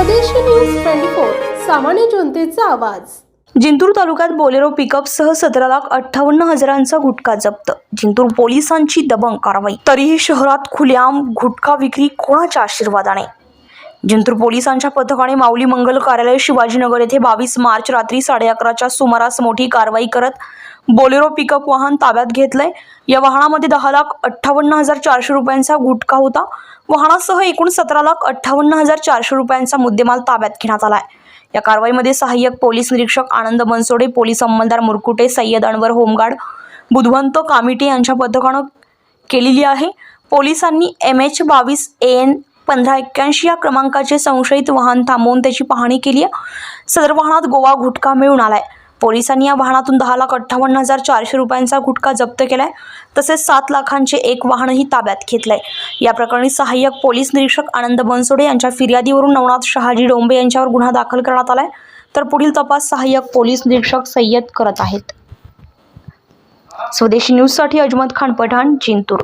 स्वदेशी न्यूज 24 सामान्य जनतेचा आवाज। जिंतूर तालुक्यात बोलेरो पिकअपसह 17,58,000चा गुटखा जप्त। जिंतूर पोलिसांची दबंग कारवाई। तरीही शहरात खुलेआम गुटखा विक्री कोणाच्या आशीर्वादाने? जिंतूर पोलिसांच्या पथकाने माऊली मंगल कार्यालय शिवाजीनगर येथे 22 मार्च रात्री 11:30च्या सुमारास मोठी कारवाई करत बोलेरो पिकअप वाहन ताब्यात घेतलंय। या वाहनामध्ये 10,58,400 रुपयांचा गुटखा होता। वाहनासह एकूण 17,58,400 रुपयांचा मुद्देमाल ताब्यात घेण्यात आलाय। या कारवाईमध्ये सहाय्यक पोलीस निरीक्षक आनंद बनसोडे, पोलीस अंमलदार मुरकुटे, सय्यद अनवर, होमगार्ड बुधवंत कामिटे यांच्या पथकानं केलेली आहे। पोलिसांनी MH22 AN 1581 या क्रमांकाचे संशयित वाहन थांबवून त्याची पाहणी केली आहे। सदर वाहनात गोवा गुटखा मिळून आलाय। पोलिसांनी या वाहनातून 10,58,400 रुपयांचा गुटखा जप्त केलाय। तसेच 7 लाखांचे एक वाहनही ताब्यात घेतलंय। या प्रकरणी सहाय्यक पोलीस निरीक्षक आनंद बनसोडे यांच्या फिर्यादीवरून नवनाथ शहाजी डोंबे यांच्यावर गुन्हा दाखल करण्यात आलाय। तर पुढील तपास सहाय्यक पोलीस निरीक्षक सय्यद करत आहेत। स्वदेशी न्यूज साठी अजमत खान पठाण, जिंतूर।